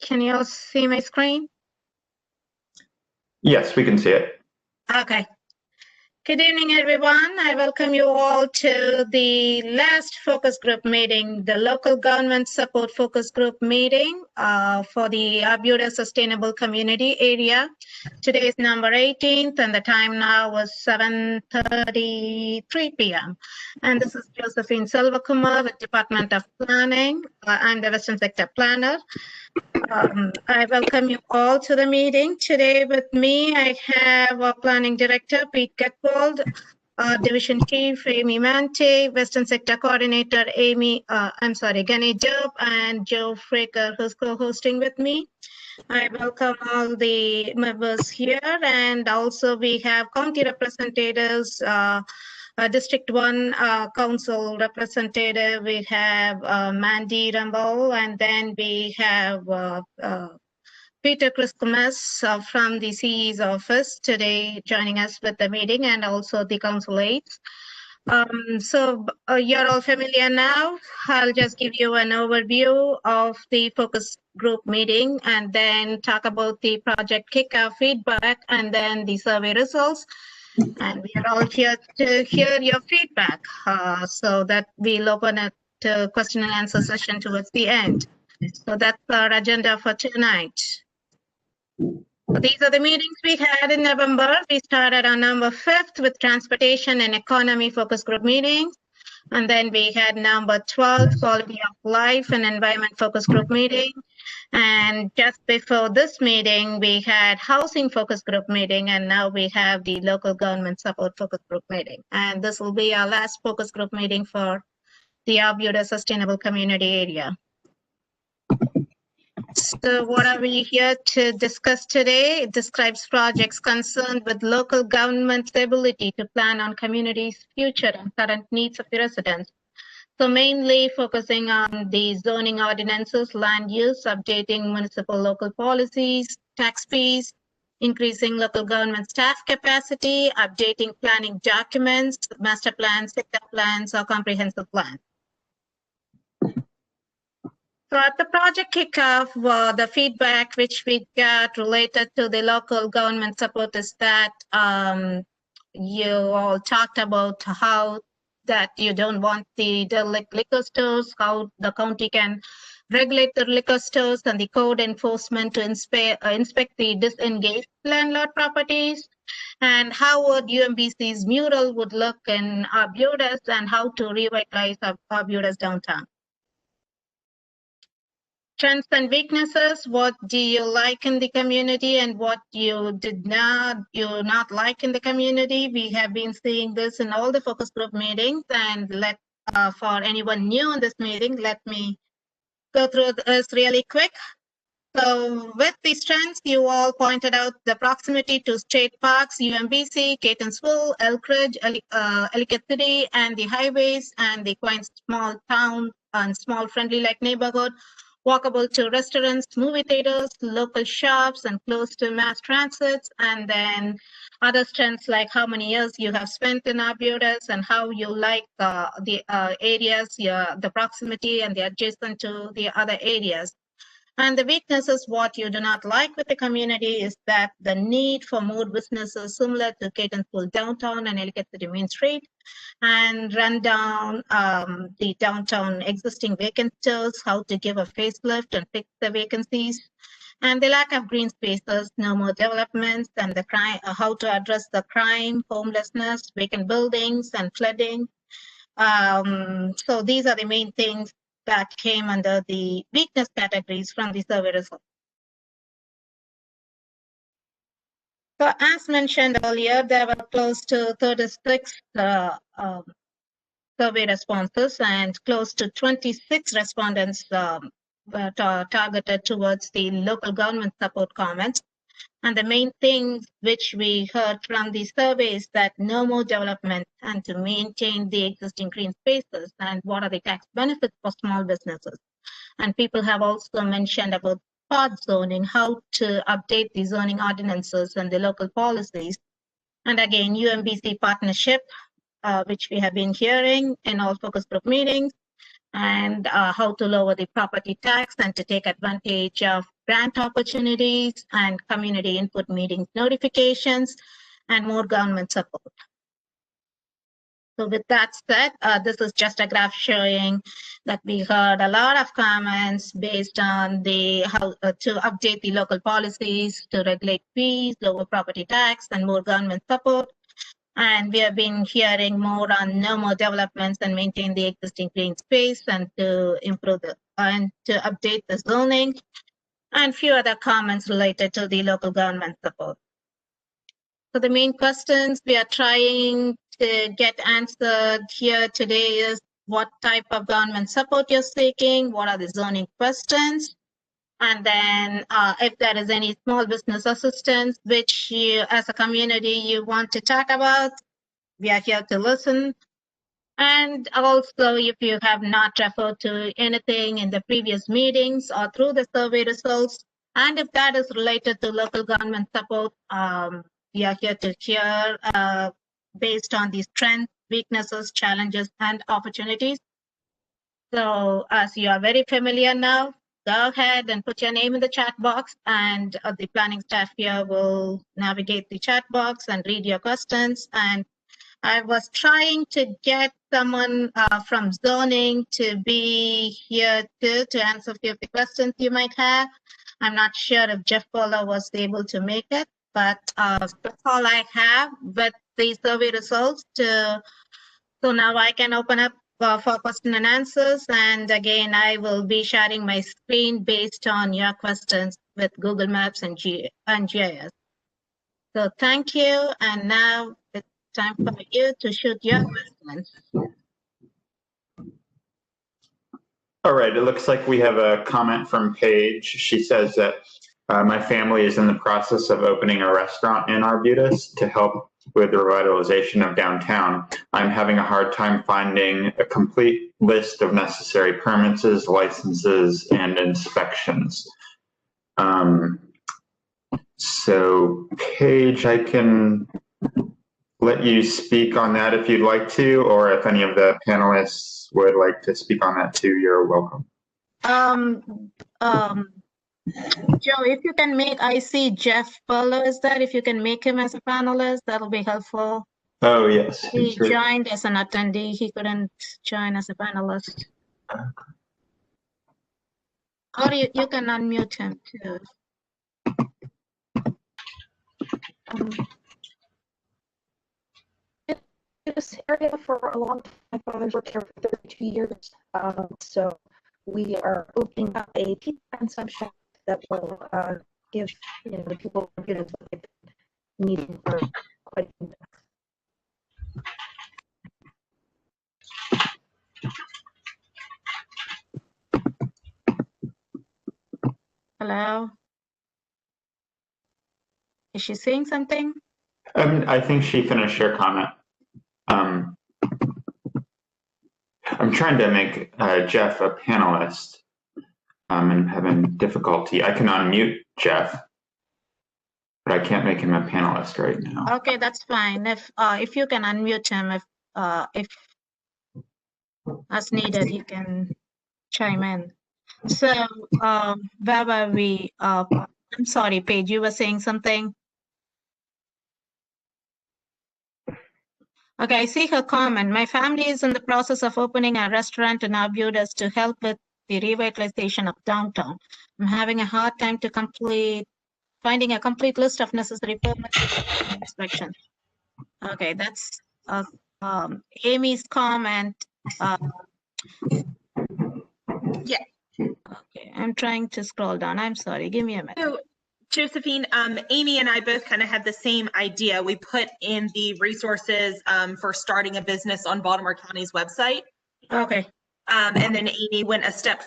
Can you all see my screen? Yes, we can see it. Okay. Good evening, everyone. I welcome you all to the last focus group meeting, the local government support focus group meeting for the Arbutus Sustainable Community Area. Today is number 18th and the time now was 7:33 p.m. And this is Josephine Selvakumar with Department of Planning. I'm the Western Sector Planner. I welcome you all to the meeting. Today with me, I have our Planning Director, Pete Getwold, Division Chief, Amy Mante, Western Sector Coordinator, Gani Job, and Joe Fraker, who's co-hosting with me. I welcome all the members here, and also we have county representatives, District 1 Council representative, we have Mandy Rumble, and then we have Peter Christmas from the CE's office today joining us with the meeting, and also the council aides. You're all familiar now. I'll just give you an overview of the focus group meeting and then talk about the project kickoff feedback and then the survey results. And we are all here to hear your feedback so that we'll open it to question and answer session towards the end. So that's our agenda for tonight. These are the meetings we had in November. We started on number 5th with transportation and economy focus group meetings. And then we had number 12, quality of life and environment focus group meeting. And just before this meeting, we had housing focus group meeting, and now we have the local government support focus group meeting. And this will be our last focus group meeting for the Arbutus Sustainable Community Area. So what are we here to discuss today? It describes projects concerned with local government's ability to plan on communities' future and current needs of the residents. So mainly focusing on the zoning ordinances, land use, updating municipal local policies, tax fees, increasing local government staff capacity, updating planning documents, master plans, sector plans, or comprehensive plans. So at the project kickoff, the feedback which we got related to the local government support is that you all talked about how that you don't want the derelict liquor stores, how the county can regulate the liquor stores and the code enforcement to inspect the disengaged landlord properties, and how would UMBC's mural would look in Arbutus and how to revitalize Arbutus downtown. Strengths and weaknesses, what do you like in the community and what you not like in the community. We have been seeing this in all the focus group meetings, and for anyone new in this meeting, let me go through this really quick. So with the strengths, you all pointed out the proximity to state parks, UMBC, Catonsville, Elkridge, Ellicott City, and the highways, and the quaint small town and small friendly like neighborhood, walkable to restaurants, movie theaters, local shops, and close to mass transits. And then other strengths like how many years you have spent in Arbutus and how you like the areas, the proximity and the adjacent to the other areas. And the weaknesses, what you do not like with the community is that the need for more businesses similar to Catonsville downtown and Ellicott City Main Street, and run down the downtown existing vacant stores, how to give a facelift and fix the vacancies, and the lack of green spaces, no more developments, and the crime, how to address the crime, homelessness, vacant buildings, and flooding. So these are the main things that came under the weakness categories from the survey results. So as mentioned earlier, there were close to 36 survey responses, and close to 26 respondents were targeted towards the local government support comments. And the main things which we heard from the survey is that no more development and to maintain the existing green spaces, and what are the tax benefits for small businesses. And people have also mentioned about spot zoning, how to update the zoning ordinances and the local policies. And again, UMBC partnership, which we have been hearing in all focus group meetings, and how to lower the property tax and to take advantage of grant opportunities and community input meetings notifications and more government support. So with that said, this is just a graph showing that we heard a lot of comments based on the how to update the local policies to regulate fees, lower property tax, and more government support. And we have been hearing more on no more developments and maintain the existing green space and to improve and to update the zoning, and few other comments related to the local government support. So the main questions we are trying to get answered here today is what type of government support you're seeking, what are the zoning questions, and then if there is any small business assistance which you as a community you want to talk about, we are here to listen. And also, if you have not referred to anything in the previous meetings or through the survey results, and if that is related to local government support, we are here to hear based on these strengths, weaknesses, challenges, and opportunities. So as you are very familiar now, go ahead and put your name in the chat box, and the planning staff here will navigate the chat box and read your questions. And I was trying to get someone from zoning to be here too, to answer a few of the questions you might have. I'm not sure if Jeff Fuller was able to make it, but that's all I have with the survey results. So now I can open up for question and answers. And again, I will be sharing my screen based on your questions with Google Maps and GIS. So thank you. And now it's time for you to shoot your questions. All right, it looks like we have a comment from Paige. She says that my family is in the process of opening a restaurant in Arbutus to help with the revitalization of downtown. I'm having a hard time finding a complete list of necessary permits, licenses, and inspections. So Paige, I can let you speak on that if you'd like to, or if any of the panelists would like to speak on that too, you're welcome. Joe, if you can make, I see Jeff Fuller is there. If you can make him as a panelist, that'll be helpful. Oh, yes. He joined as an attendee. He couldn't join as a panelist. Or you can unmute him too. This area for a long time. My father's worked here for 32 years. So we are opening up a pizza consumption that will give the people what they've been needing for quite a bit. Hello. Is she saying something? I think she finished her comment. I'm trying to make Jeff a panelist. I'm having difficulty. I can unmute Jeff, but I can't make him a panelist right now. Okay, that's fine. If you can unmute him, if as needed, he can chime in. So where were we? I'm sorry, Paige, you were saying something. Okay, I see her comment. My family is in the process of opening a restaurant in Arbutus to help with the revitalization of downtown. I'm having a hard time to finding a complete list of necessary permits and inspections. Okay, that's Amy's comment. Yeah. Okay, I'm trying to scroll down. I'm sorry, give me a minute. So, Josephine, Amy and I both kind of had the same idea. We put in the resources for starting a business on Baltimore County's website. Okay. And then Amy went a step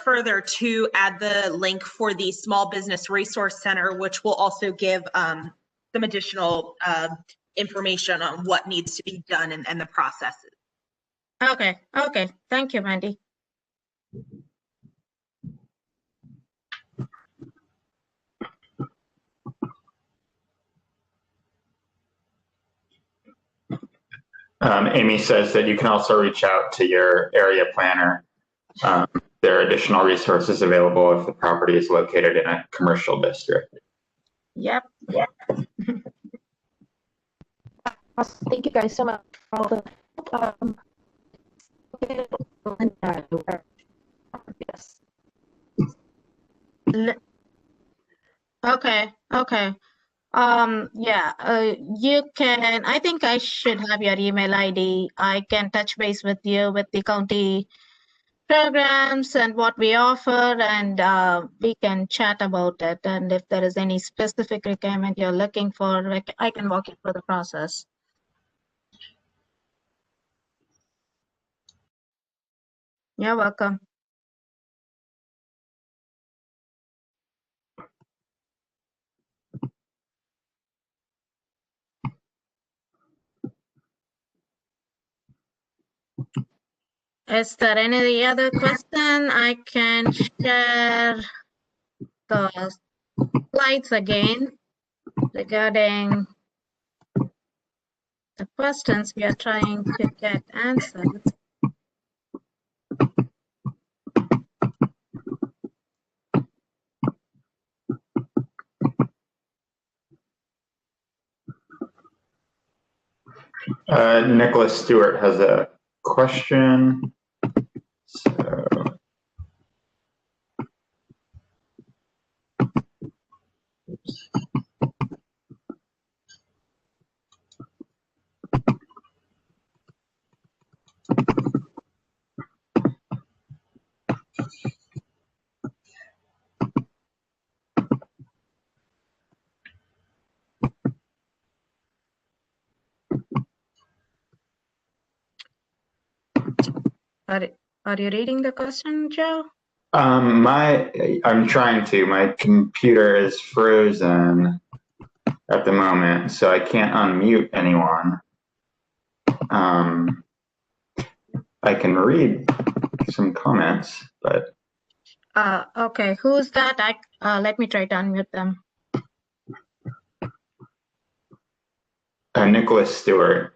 further to add the link for the Small Business Resource Center, which will also give some additional information on what needs to be done and the processes. Okay. Okay. Thank you, Mandy. Amy says that you can also reach out to your area planner there are additional resources available if the property is located in a commercial district. Yep. Awesome. Thank you guys so much for all the yes. Okay. Yeah, you can, I think I should have your email ID. I can touch base with you with the county programs and what we offer, and we can chat about it. And if there is any specific requirement you're looking for, I can walk you through the process. You're welcome. Is there any other question? I can share the slides again regarding the questions we are trying to get answered. Nicholas Stewart has a question. So, Are you reading the question, Joe? I'm trying to. My computer is frozen at the moment, so I can't unmute anyone. I can read some comments, but Okay, who's that? Let me try to unmute them. Nicholas Stewart.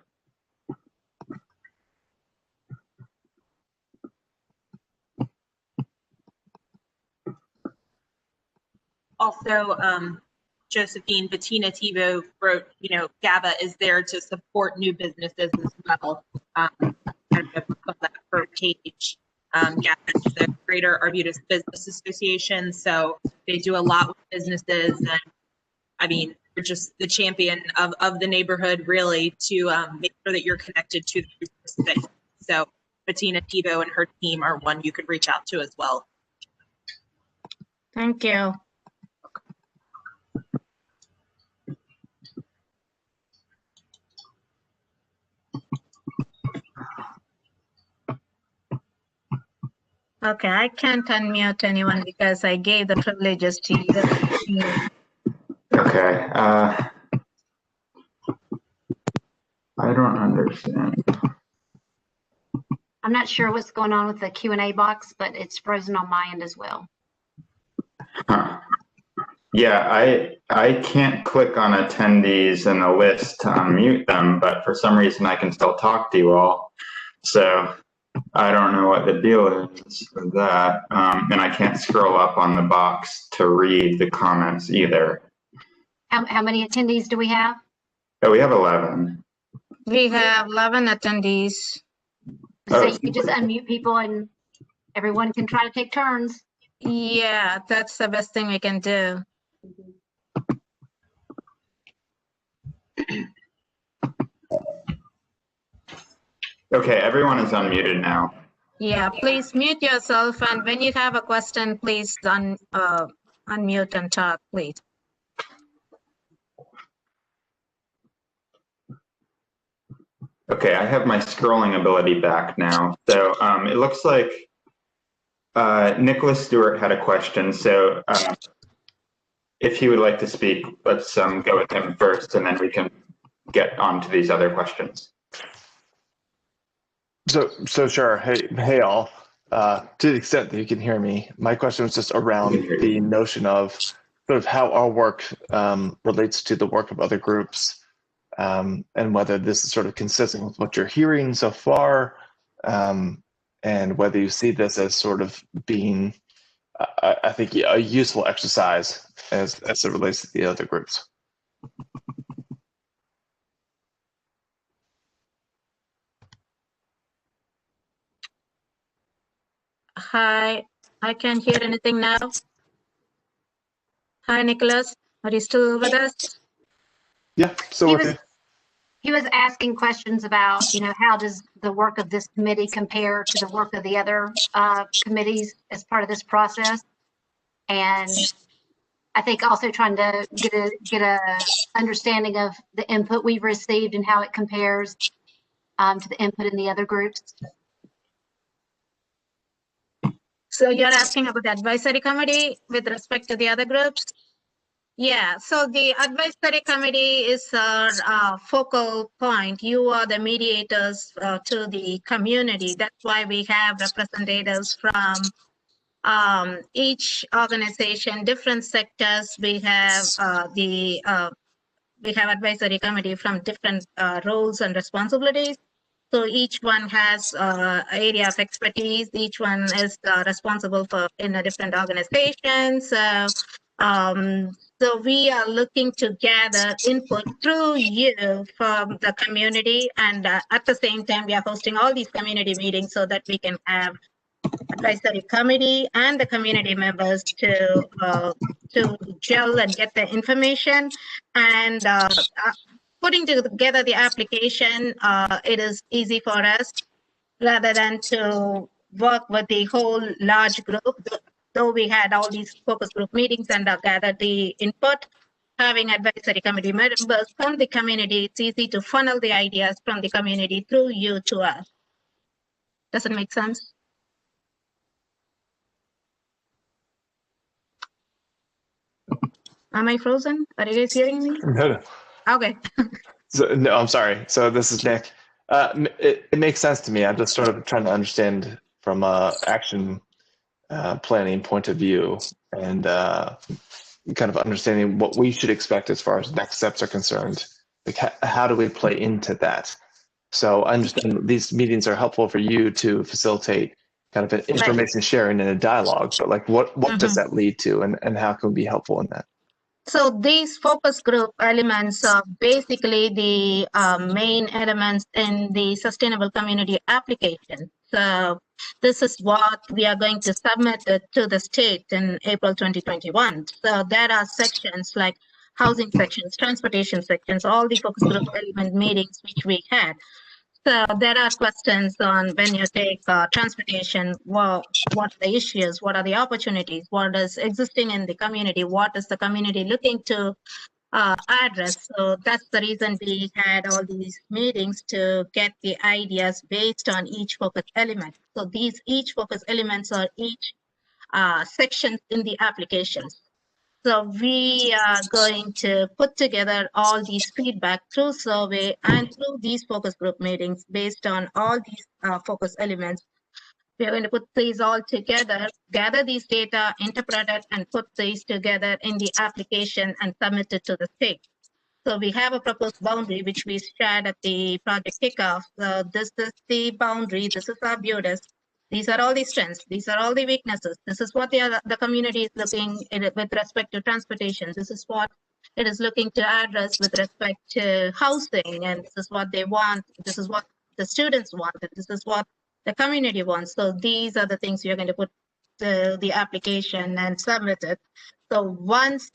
Also, Josephine, Bettina Thibault wrote, GABA is there to support new businesses as well. Kind of that per page. GABA is the Greater Arbutus Business Association, so they do a lot with businesses, and I mean, you're just the champion of the neighborhood, really, to make sure that you're connected to the resources. So Bettina Thibault and her team are one you could reach out to as well. Thank you. Okay, I can't unmute anyone because I gave the privileges to you. Okay. I don't understand. I'm not sure what's going on with the Q&A box, but it's frozen on my end as well. Huh. Yeah, I can't click on attendees in the list to unmute them, but for some reason I can still talk to you all. So I don't know what the deal is with that. And I can't scroll up on the box to read the comments either. How many attendees do we have? Oh, we have 11. We have 11 attendees. So you can just unmute people and everyone can try to take turns. Yeah, that's the best thing we can do. Okay, everyone is unmuted now. Yeah, please mute yourself, and when you have a question, please unmute and talk, please. Okay, I have my scrolling ability back now. So it looks like Nicholas Stewart had a question. So if he would like to speak, let's go with him first, and then we can get on to these other questions. So sure. Hey all. To the extent that you can hear me, my question was just around the notion of sort of how our work relates to the work of other groups, and whether this is sort of consistent with what you're hearing so far, and whether you see this as sort of being, I think, a useful exercise as it relates to the other groups. Hi, I can't hear anything now. Hi, Nicholas. Are you still with us? Yeah, still with you. He was asking questions about, how does the work of this committee compare to the work of the other committees as part of this process? And I think also trying to get a understanding of the input we've received and how it compares to the input in the other groups. So you're asking about the advisory committee with respect to the other groups? Yeah, so the advisory committee is our focal point. You are the mediators to the community. That's why we have representatives from each organization, different sectors. We have we have advisory committee from different roles and responsibilities. So each one has area of expertise. Each one is responsible for in a different organization. So we are looking to gather input through you from the community, and at the same time, we are hosting all these community meetings so that we can have advisory committee and the community members to gel and get the information, and putting together the application. It is easy for us rather than to work with the whole large group. Though we had all these focus group meetings and gathered the input, having advisory committee members from the community, it's easy to funnel the ideas from the community through you to us. Does it make sense? Am I frozen? Are you guys hearing me? No. Okay. So, no, I'm sorry. So this is Nick. It makes sense to me. I'm just sort of trying to understand from a action planning point of view, and kind of understanding what we should expect as far as next steps are concerned. Like, how do we play into that? So I understand these meetings are helpful for you to facilitate kind of an information sharing and a dialogue, but like what does that lead to, and how can we be helpful in that? So these focus group elements are basically the main elements in the sustainable community application. So this is what we are going to submit to the state in April 2021. So there are sections like housing sections, transportation sections, all the focus group element meetings which we had. So there are questions on when you take transportation, well, what are the issues, what are the opportunities, what is existing in the community, what is the community looking to address. So that's the reason we had all these meetings, to get the ideas based on each focus element. So each focus elements are each sections in the applications. So we are going to put together all these feedback through survey and through these focus group meetings based on all these focus elements. We are going to put these all together, gather these data, interpret it, and put these together in the application and submit it to the state. So we have a proposed boundary, which we shared at the project kickoff. So this is the boundary, this is Arbutus. These are all the strengths, these are all the weaknesses. This is what the community is looking at with respect to transportation. This is what it is looking to address with respect to housing, and this is what they want. This is what the students want, and this is what the community wants. So these are the things you're going to put to the application and submit it. So once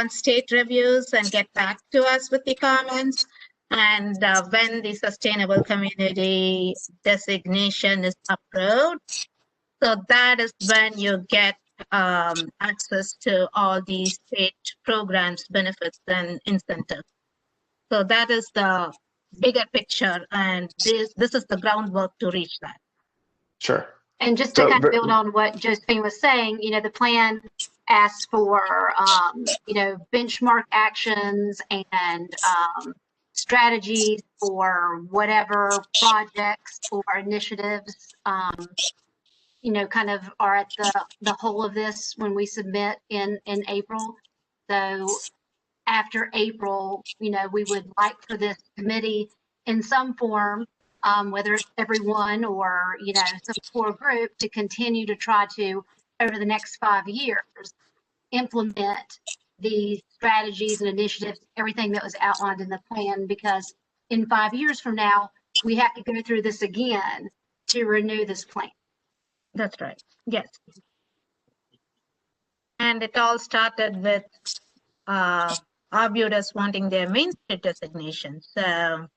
state reviews and get back to us with the comments, and when the sustainable community designation is approved, so that is when you get access to all these state programs, benefits, and incentives. So that is the bigger picture, and this is the groundwork to reach that. Sure. And just to kind of build on what Josephine was saying, the plan asks for, benchmark actions and strategies for whatever projects or initiatives, kind of are at the whole of this when we submit in April. So after April, we would like for this committee in some form whether it's everyone or, some core group, to continue to try to, over the next 5 years, implement the strategies and initiatives, everything that was outlined in the plan, because in 5 years from now, we have to go through this again to renew this plan. That's right. Yes. And it all started with Arbutus wanting their Main Street designation. So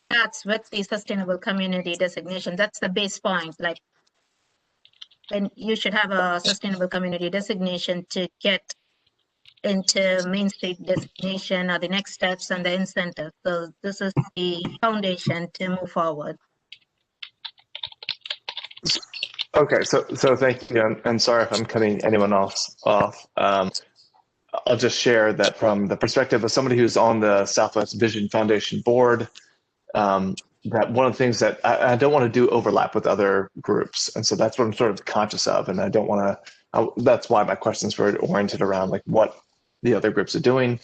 that's with the sustainable community designation. That's the base point. Like, then you should have a sustainable community designation to get into Main Street designation, or the next steps and the incentive. So this is the foundation to move forward. Okay, so thank you, and sorry if I'm cutting anyone else off. I'll just share that from the perspective of somebody who's on the Southwest Vision Foundation board, that one of the things that I don't want to do overlap with other groups, and so that's what I'm sort of conscious of, and I don't want to. That's why my questions were oriented around like what the other groups are doing.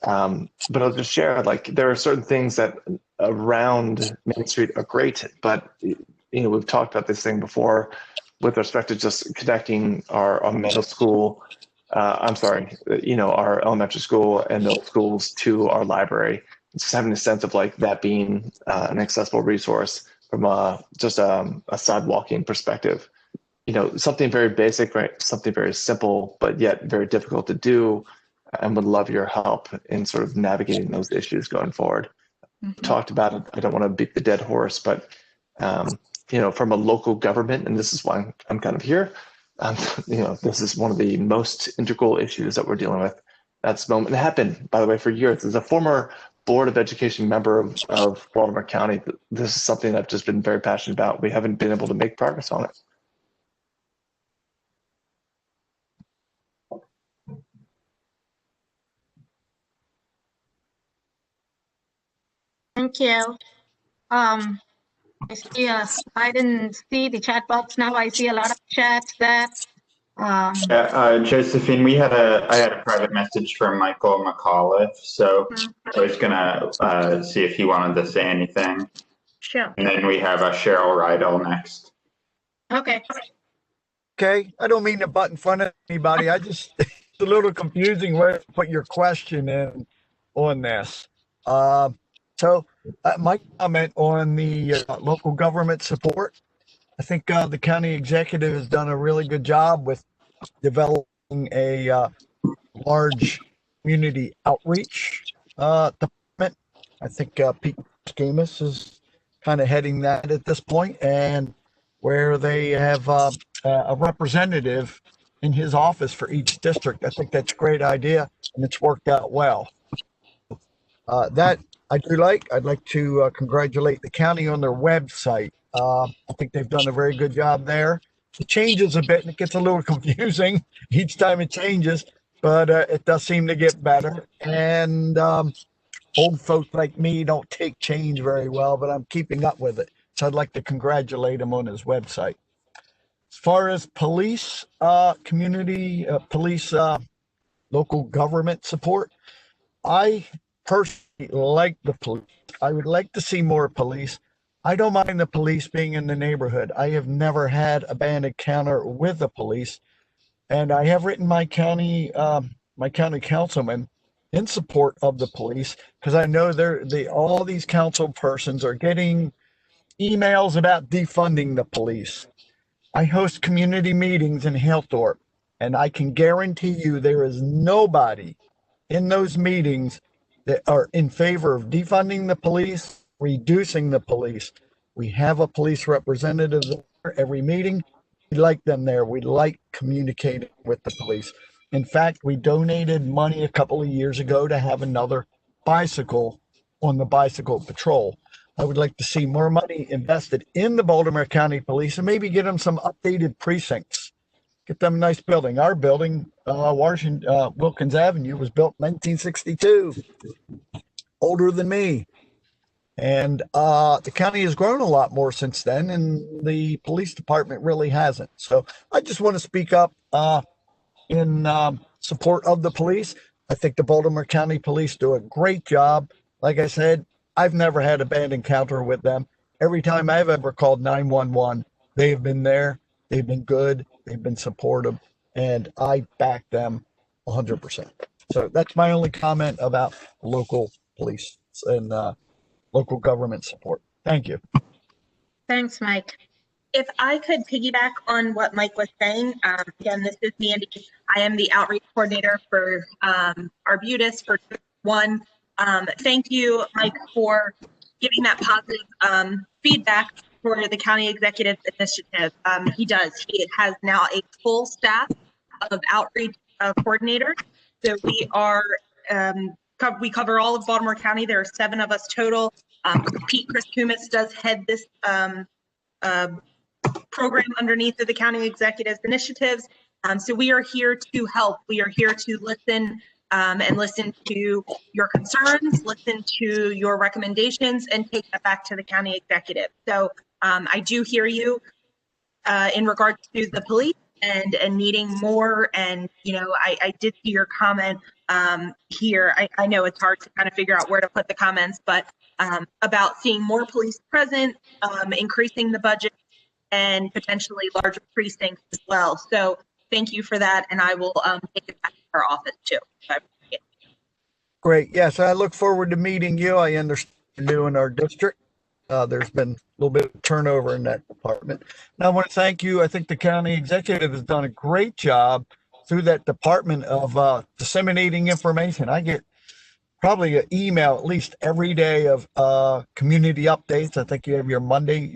But I'll just share, like, there are certain things that around Main Street are great, but we've talked about this thing before with respect to just connecting our middle school, our elementary school and middle schools to our library. Just having a sense of like that being an accessible resource from just a sidewalking perspective. Something very basic, right? Something very simple, but yet very difficult to do, and would love your help in sort of navigating those issues going forward. Mm-hmm. Talked about it. I don't want to beat the dead horse, but from a local government, and this is why I'm kind of here. This is one of the most integral issues that we're dealing with. That's the moment. It happened, by the way, for years. As a former Board of Education member of Baltimore County, this is something I've just been very passionate about. We haven't been able to make progress on it. Thank you. I see I didn't see the chat box now. I see a lot of chats there. Josephine, I had a private message from Michael McAuliffe, so I was gonna see if he wanted to say anything. Sure. And then we have Cheryl Rydell next. Okay. Okay, I don't mean to butt in front of anybody. It's a little confusing where to put your question in on this. So my comment on the local government support, I think the county executive has done a really good job with developing a large community outreach department. I think Pete Skamis is kind of heading that at this point, and where they have a representative in his office for each district. I think that's a great idea, and it's worked out well. That I do like. I'd like to congratulate the county on their website. I think they've done a very good job there. It changes a bit and it gets a little confusing each time it changes, but it does seem to get better. And old folks like me don't take change very well, but I'm keeping up with it. So I'd like to congratulate him on his website. As far as police, community, police, local government support, I personally like the police. I would like to see more police. I don't mind the police being in the neighborhood. I have never had a bad encounter with the police, and I have written my county councilman in support of the police, because I know all these council persons are getting emails about defunding the police. I host community meetings in Halethorpe, and I can guarantee you there is nobody in those meetings that are in favor of defunding the police, reducing the police. We have a police representative there every meeting. We like them there. We like communicating with the police. In fact, we donated money a couple of years ago to have another bicycle on the bicycle patrol. I would like to see more money invested in the Baltimore County Police and maybe get them some updated precincts. Get them a nice building. Our building, Washington, Wilkins Avenue, was built in 1962. Older than me. And the county has grown a lot more since then, and the police department really hasn't. So I just want to speak up in support of the police. I think the Baltimore County Police do a great job. Like I said, I've never had a bad encounter with them. Every time I've ever called 911, they have been there. They've been good. They've been supportive, and I back them 100%. So that's my only comment about local police and local government support. Thank you. Thanks, Mike. If I could piggyback on what Mike was saying, again, this is Mandy. I am the outreach coordinator for Arbutus for one. Thank you, Mike, for giving that positive feedback for the county executive initiative. He does. He has now a full staff of outreach coordinators. So we are we cover all of Baltimore County. There are 7 of us total. Chris Kumis does head this program underneath of the county executives initiatives. So we are here to help. We are here to listen and listen to your concerns, listen to your recommendations, and take that back to the county executive. So I do hear you in regards to the police and needing more. And, you know, I did see your comment here. I know it's hard to kind of figure out where to put the comments, but about seeing more police present, increasing the budget, and potentially larger precincts as well. So thank you for that, and I will take it back to our office too. Great. Yes, I look forward to meeting you. I understand you in our district. There's been a little bit of turnover in that department. And I want to thank you. I think the county executive has done a great job through that department of disseminating information. I get probably an email at least every day of community updates. I think you have your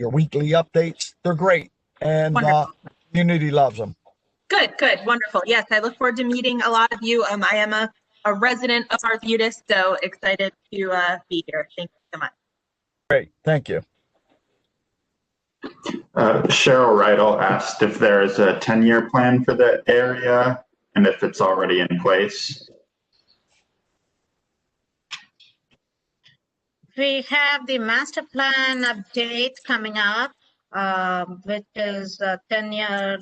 weekly updates. They're great. And community loves them. Good, wonderful. Yes, I look forward to meeting a lot of you. I am a resident of Arbutus, so excited to be here. Thank you so much. Great, thank you. Cheryl Riddle asked if there is a 10-year plan for the area and if it's already in place. We have the master plan update coming up, which is a 10-year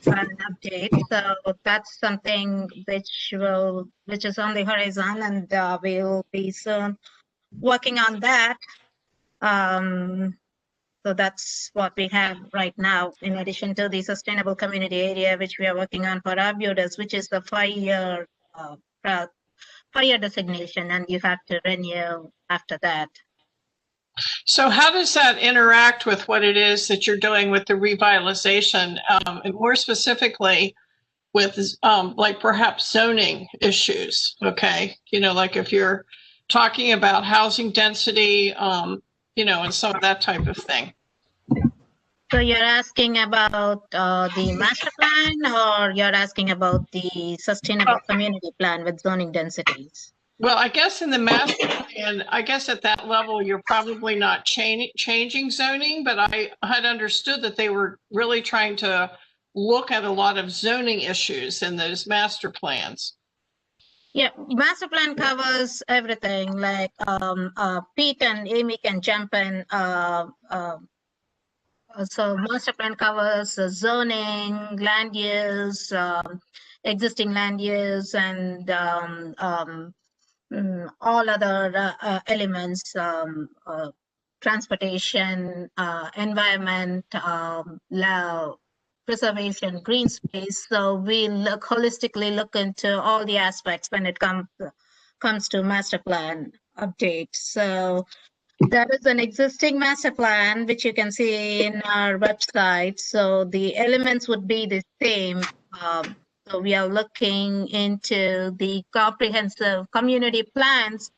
plan update. So that's something which is on the horizon, and we'll be soon working on that. So that's what we have right now, in addition to the sustainable community area, which we are working on for Arbutus, which is the 5-year designation, and you have to renew after that. So how does that interact with what it is that you're doing with the revitalization, and more specifically with like perhaps zoning issues? Okay, you know, like if you're talking about housing density, you know, and some of that type of thing. So you're asking about the master plan, or you're asking about the sustainable community plan with zoning densities? Well, I guess in the master plan, I guess at that level, you're probably not changing zoning, but I had understood that they were really trying to look at a lot of zoning issues in those master plans. Yeah, master plan covers everything, like Pete and Amy can jump in. So master plan covers zoning, land use, existing land use, and all other elements, transportation, environment, preservation, green space. So we holistically look into all the aspects when it comes to master plan update. So there is an existing master plan, which you can see in our website. So the elements would be the same. So we are looking into the comprehensive community plans,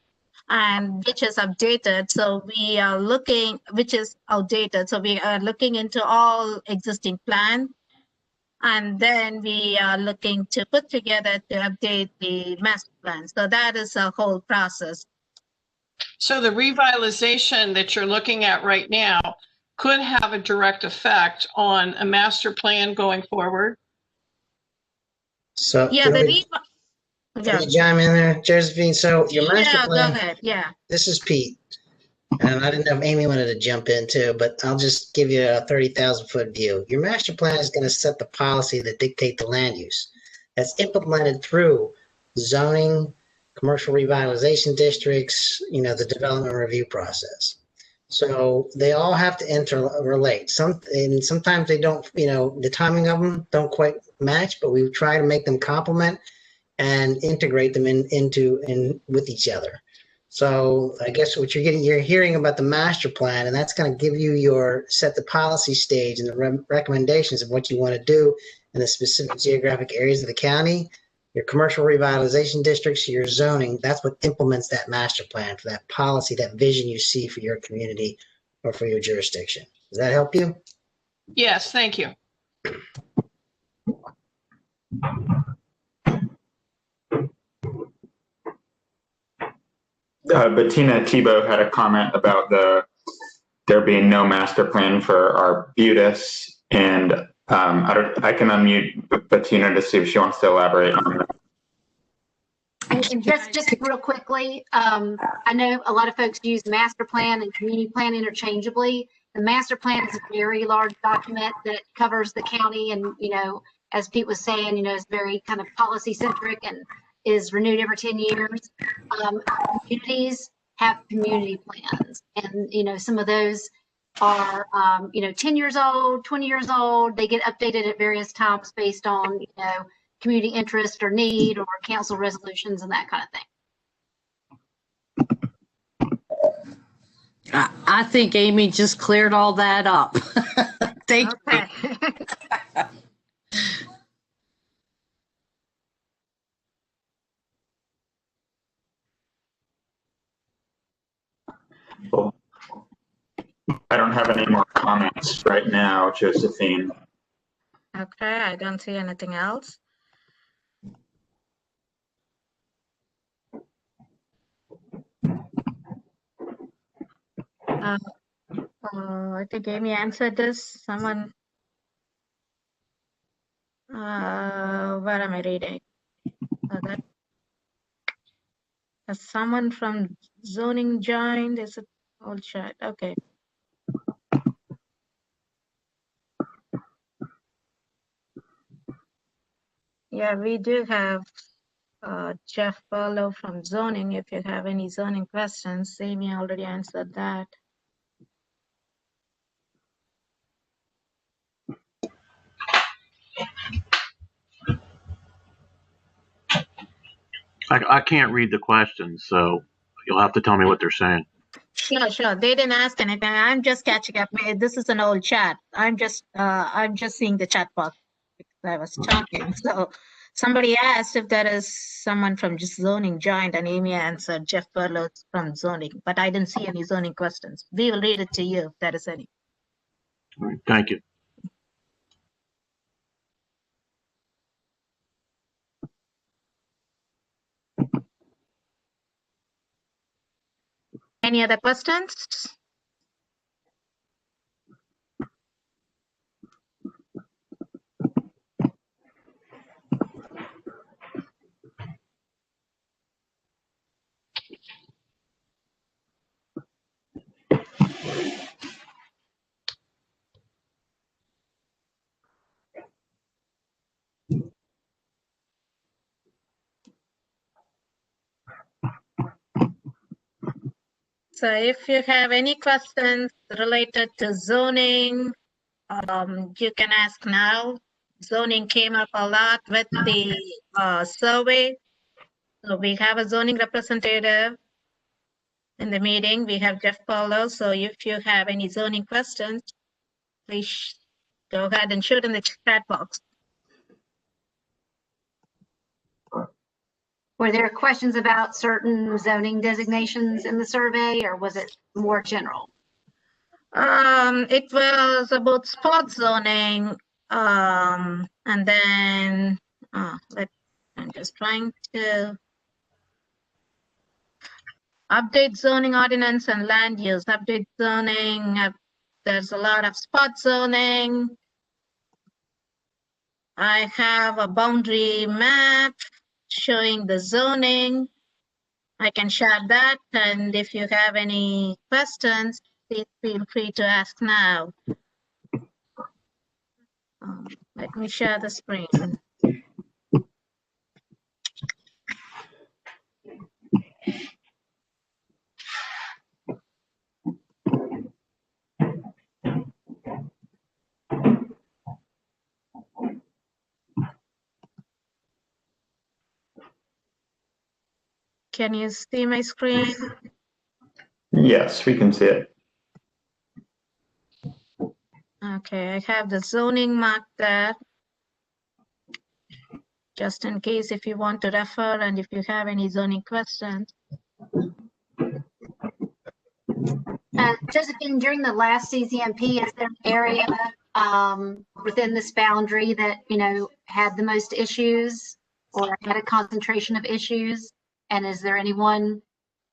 and which is updated. So we are looking, which is outdated. So we are looking into all existing plans. And then we are looking to put together to update the master plan. So that is a whole process. So the revitalization that you're looking at right now could have a direct effect on a master plan going forward. So Yeah, can you chime in there, Josephine? So your master yeah, plan. go ahead. Yeah. This is Pete, and I didn't know if Amy wanted to jump in too, but I'll just give you a 30,000-foot view. Your master plan is going to set the policy that dictate the land use. That's implemented through zoning, commercial revitalization districts, the development review process. So they all have to interrelate. And sometimes they don't, the timing of them don't quite match, but we try to make them complement and integrate them in with each other. So I guess what you're hearing about the master plan, and that's going to give you set the policy stage and the recommendations of what you want to do in the specific geographic areas of the county, your commercial revitalization districts, your zoning. That's what implements that master plan for that policy, that vision you see for your community or for your jurisdiction. Does that help you? Yes, thank you. Bettina Tebow had a comment about there being no master plan for Arbutus, and I can unmute Bettina to see if she wants to elaborate on that. And just real quickly, I know a lot of folks use master plan and community plan interchangeably. The master plan is a very large document that covers the county, and as Pete was saying, it's very kind of policy centric and is renewed every 10 years. Communities have community plans, and some of those are 10 years old, 20 years old. They get updated at various times based on community interest or need or council resolutions and that kind of thing. I think Amy just cleared all that up. Thank you. Well, I don't have any more comments right now, Josephine. Okay, I don't see anything else. I think Amy answered this. Someone, where am I reading? Has someone from zoning joined? Is it all chat? Okay. Yeah, we do have Jeff Barlow from zoning. If you have any zoning questions, Amy already answered that. I can't read the questions, so you'll have to tell me what they're saying. Sure. They didn't ask anything. I'm just catching up. This is an old chat. I'm just seeing the chat box because I was talking. So somebody asked if there is someone from just zoning joined, and Amy answered Jeff Barlow from zoning, but I didn't see any zoning questions. We will read it to you if there is any. All right, thank you. Any other questions? So if you have any questions related to zoning, you can ask now. Zoning came up a lot with the survey. So we have a zoning representative in the meeting. We have Jeff Paulo. So if you have any zoning questions, please go ahead and shoot in the chat box. Were there questions about certain zoning designations in the survey, or was it more general? It was about spot zoning, and then I'm just trying to update zoning ordinance and land use. Update zoning, there's a lot of spot zoning. I have a boundary map showing the zoning. I can share that, and if you have any questions, please feel free to ask now. Let me share the screen. Can you see my screen? Yes, we can see it. Okay, I have the zoning marked there. Just in case if you want to refer and if you have any zoning questions. Josephine, during the last CZMP, is there an area within this boundary that, you know, had the most issues or had a concentration of issues? And is there anyone,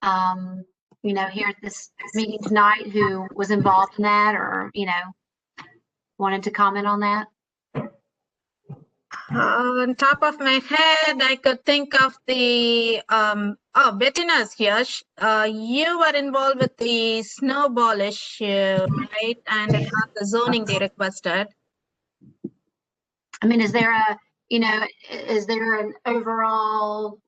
you know, here at this meeting tonight who was involved in that or, you know, wanted to comment on that? On top of my head, I could think of the, Bettina's here. You were involved with the snowball issue, right? And it got the zoning they requested. I mean, is there a, you know, is there an overall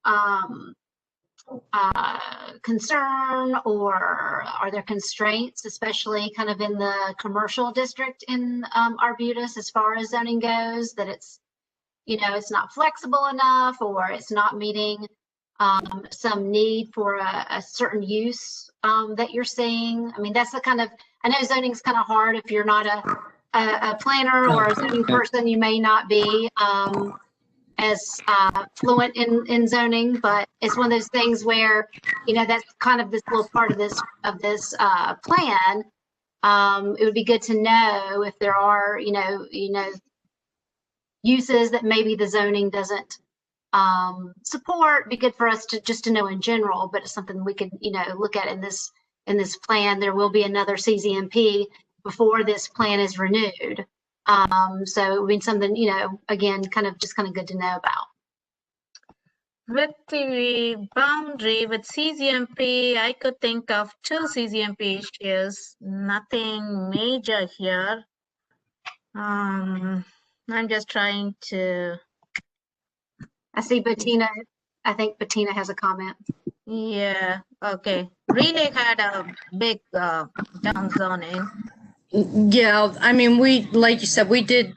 concern or are there constraints, especially kind of in the commercial district in Arbutus as far as zoning goes, that it's, you know, it's not flexible enough or it's not meeting some need for a certain use that you're seeing? I mean, that's the kind of, I know zoning's kind of hard if you're not a planner or a zoning person, you may not be as fluent in zoning, but it's one of those things where, you know, that's kind of this little part of this plan. It would be good to know if there are, you know, uses that maybe the zoning doesn't support. Be good for us to just to know in general, but it's something we could, you know, look at in this plan. There will be another CZMP before this plan is renewed. So it would be something, you know, again, kind of good to know about. With the boundary with CZMP, I could think of 2 CZMP issues, nothing major here. I'm just trying to. I see Bettina. I think Bettina has a comment. Yeah, okay. Really had a big downzoning. Yeah, I mean, we, like you said, we did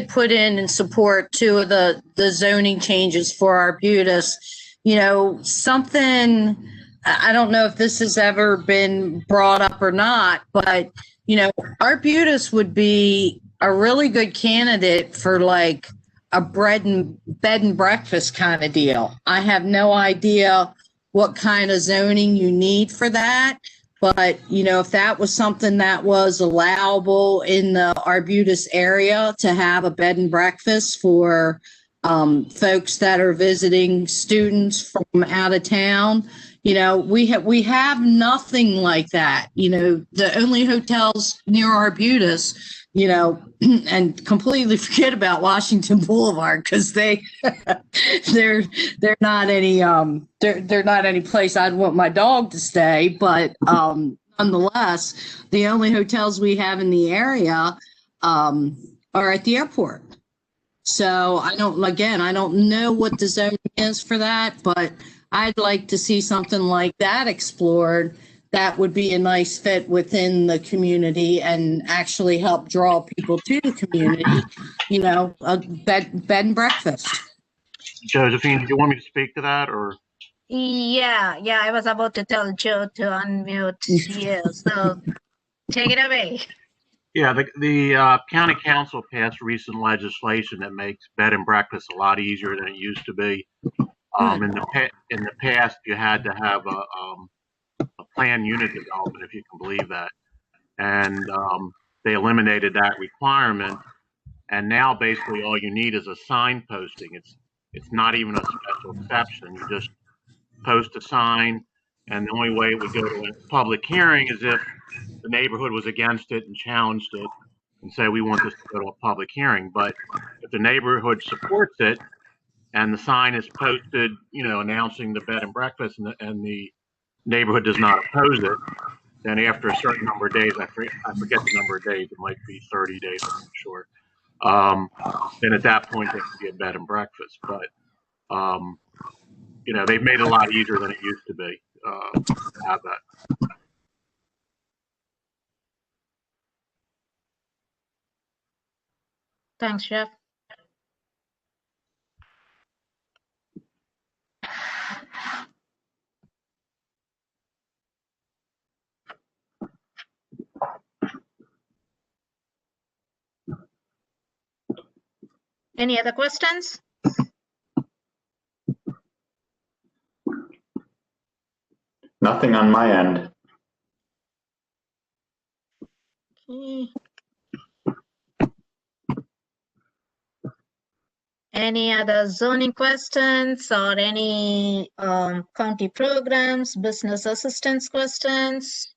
put in and support 2 of the zoning changes for Arbutus. You know, something, I don't know if this has ever been brought up or not, but, you know, Arbutus would be a really good candidate for like a bed and breakfast kind of deal. I have no idea what kind of zoning you need for that. But, you know, if that was something that was allowable in the Arbutus area to have a bed and breakfast for folks that are visiting students from out of town, you know, we have nothing like that. You know, the only hotels near Arbutus, you know, and completely forget about Washington Boulevard because they're not any they're not any place I'd want my dog to stay, but nonetheless, the only hotels we have in the area are at the airport. So I don't know what the zoning is for that, but I'd like to see something like that explored. That would be a nice fit within the community and actually help draw people to the community, you know, a bed and breakfast. Josephine, do you want me to speak to that or? Yeah, I was about to tell Joe to unmute you, so take it away. Yeah, the county council passed recent legislation that makes bed and breakfast a lot easier than it used to be. In the past, you had to have a planned unit development, if you can believe that, and they eliminated that requirement. And now, basically, all you need is a sign posting. It's not even a special exception. You just post a sign, and the only way it would go to a public hearing is if the neighborhood was against it and challenged it and say, we want this to go to a public hearing. But if the neighborhood supports it and the sign is posted, you know, announcing the bed and breakfast, and the neighborhood does not oppose it, then after a certain number of days, I forget the number of days, it might be 30 days, I'm not sure. Then at that point, there can be a bed and breakfast. But, you know, they've made it a lot easier than it used to be to have that. Thanks, Jeff. Any other questions? Nothing on my end. Okay. Any other zoning questions or any county programs, business assistance questions?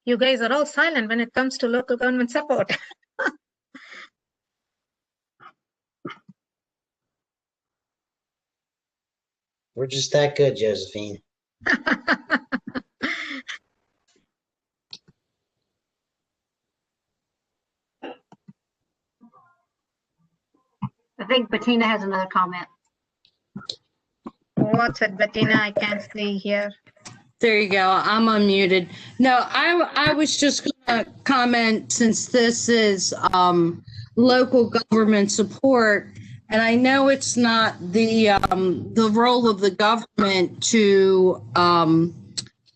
You guys are all silent when it comes to local government support. We're just that good, Josephine. I think Bettina has another comment. What's it, Bettina? I can't see here. There you go. I'm unmuted. No, I was just going to comment, since this is local government support, and I know it's not the role of the government to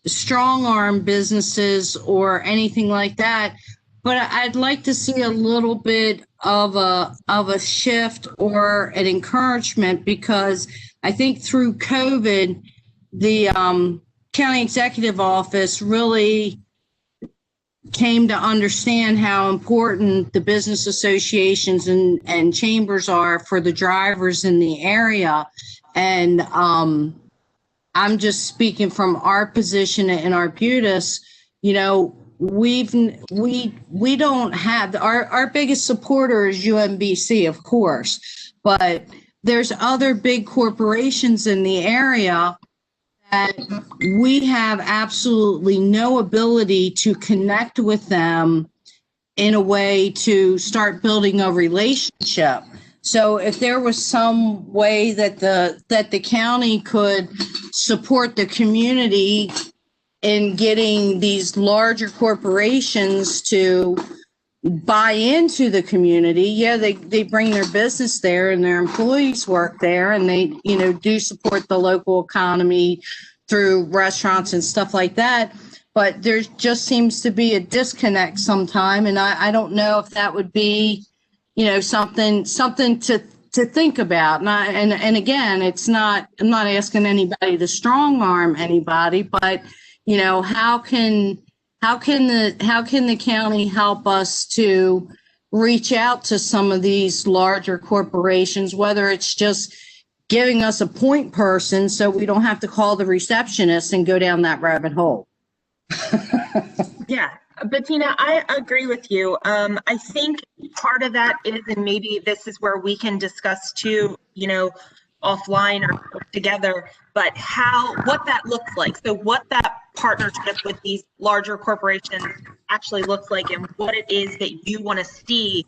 strong arm businesses or anything like that, but I'd like to see a little bit of a shift or an encouragement, because I think through COVID, the county executive office really came to understand how important the business associations and chambers are for the drivers in the area. And I'm just speaking from our position in Arbutus. You know, we don't have, our biggest supporter is UMBC, of course, but there's other big corporations in the area that we have absolutely no ability to connect with them in a way to start building a relationship. So if there was some way that the county could support the community in getting these larger corporations to buy into the community, yeah, they bring their business there and their employees work there, and they, you know, do support the local economy through restaurants and stuff like that. But there just seems to be a disconnect sometime, and I don't know if that would be, you know, something to think about. And again, it's not, I'm not asking anybody to strong arm anybody, but you know, how can the county help us to reach out to some of these larger corporations, whether it's just giving us a point person so we don't have to call the receptionist and go down that rabbit hole? Yeah, Bettina, I agree with you. I think part of that is, and maybe this is where we can discuss too, you know, offline or together, but what that looks like. So what that partnership with these larger corporations actually looks like, and what it is that you want to see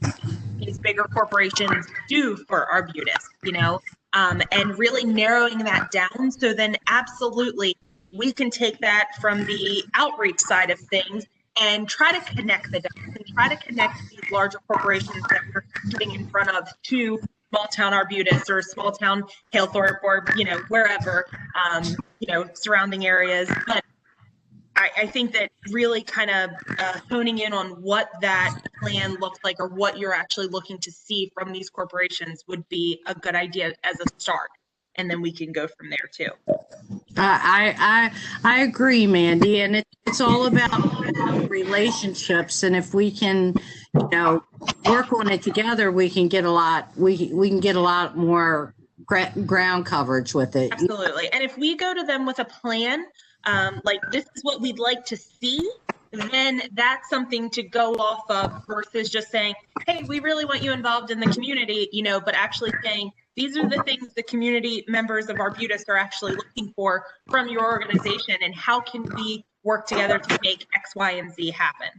these bigger corporations do for Arbutus, you know, and really narrowing that down. So then absolutely we can take that from the outreach side of things and try to connect the dots and try to connect these larger corporations that we're getting in front of to small town Arbutus or small town Halethorpe, or, you know, wherever, you know, surrounding areas. But I think that really kind of honing in on what that plan looks like, or what you're actually looking to see from these corporations, would be a good idea as a start. And then we can go from there too. I agree, Mandy, and it's all about relationships. And if we can, you know, work on it together, we can get a lot. We can get a lot more ground coverage with it. Absolutely. And if we go to them with a plan, like this is what we'd like to see, then that's something to go off of, versus just saying, hey, we really want you involved in the community, you know, but actually saying, these are the things the community members of Arbutus are actually looking for from your organization, and how can we work together to make X, Y, and Z happen.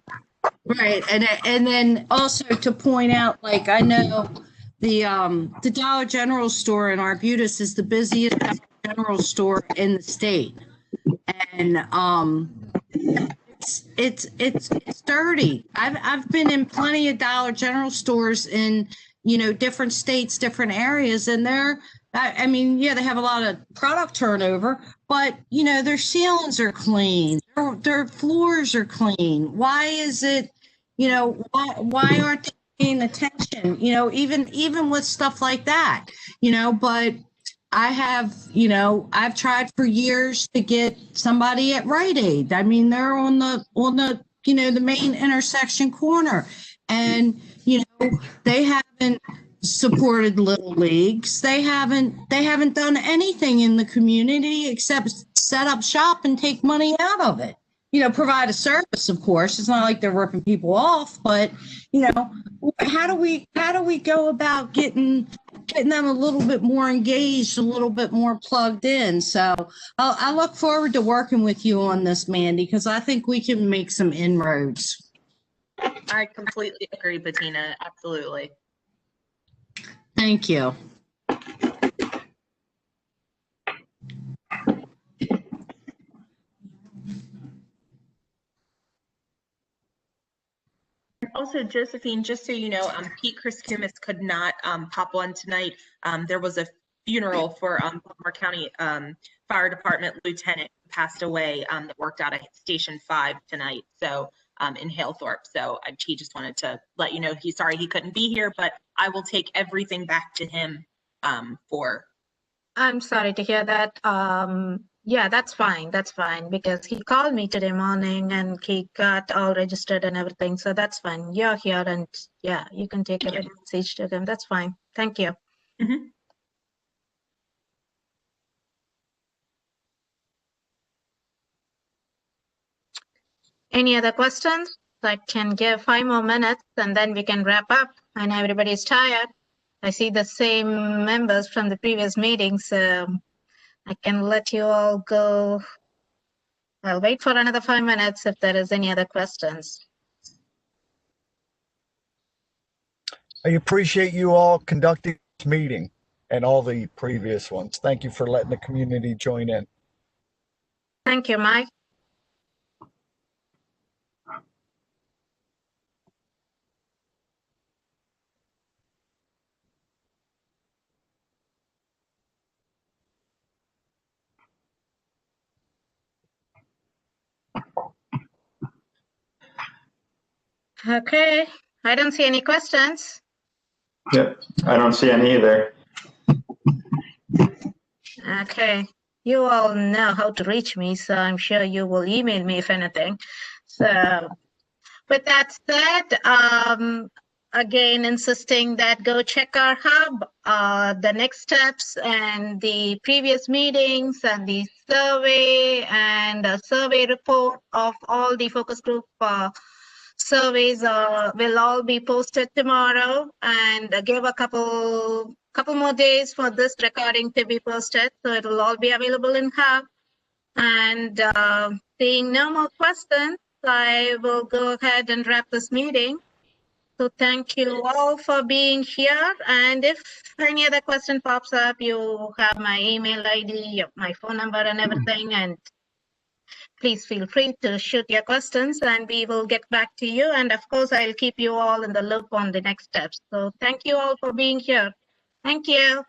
Right. And then also to point out, like, I know the Dollar General store in Arbutus is the busiest general store in the state. And it's dirty. I've been in plenty of Dollar General stores in, you know, different states, different areas, and I mean, yeah, they have a lot of product turnover, but you know, their ceilings are clean, their floors are clean. Why is it, you know, why aren't they paying attention? You know, even with stuff like that, you know, but I have, you know, I've tried for years to get somebody at Rite Aid. I mean, they're on the, you know, the main intersection corner, and, you know, they haven't supported little leagues. They haven't done anything in the community except set up shop and take money out of it. You know, provide a service, of course. It's not like they're ripping people off, but you know, how do we go about getting them a little bit more engaged, a little bit more plugged in? So I look forward to working with you on this, Mandy, because I think we can make some inroads. I completely agree, Bettina. Absolutely. Thank you. Also, Josephine, just so you know, Pete Chriskumis could not pop on tonight. There was a funeral for Baltimore County Fire Department lieutenant who passed away that worked out at Station 5 tonight, so in Halethorpe. So he just wanted to let you know he's sorry he couldn't be here, but I will take everything back to him for. I'm sorry to hear that. Yeah, that's fine. That's fine, because he called me today morning and he got all registered and everything. So that's fine. You're here, and yeah, you can take a message to him. That's fine. Thank you. Mm-hmm. Any other questions? I can give 5 more minutes and then we can wrap up. I know everybody's tired. I see the same members from the previous meeting, so I can let you all go. I'll wait for another 5 minutes if there is any other questions. I appreciate you all conducting this meeting and all the previous ones. Thank you for letting the community join in. Thank you, Mike. Okay, I don't see any questions. Yep, I don't see any either. Okay, you all know how to reach me, so I'm sure you will email me if anything. So with that said, again, insisting that go check our hub, the next steps and the previous meetings and the survey and the survey report of all the focus group surveys will all be posted tomorrow, and give a couple more days for this recording to be posted, so it will all be available in Hub. And seeing no more questions, I will go ahead and wrap this meeting. So thank you all for being here, and if any other question pops up, you have my email ID, my phone number and everything, and please feel free to shoot your questions and we will get back to you. And of course, I'll keep you all in the loop on the next steps. So thank you all for being here. Thank you.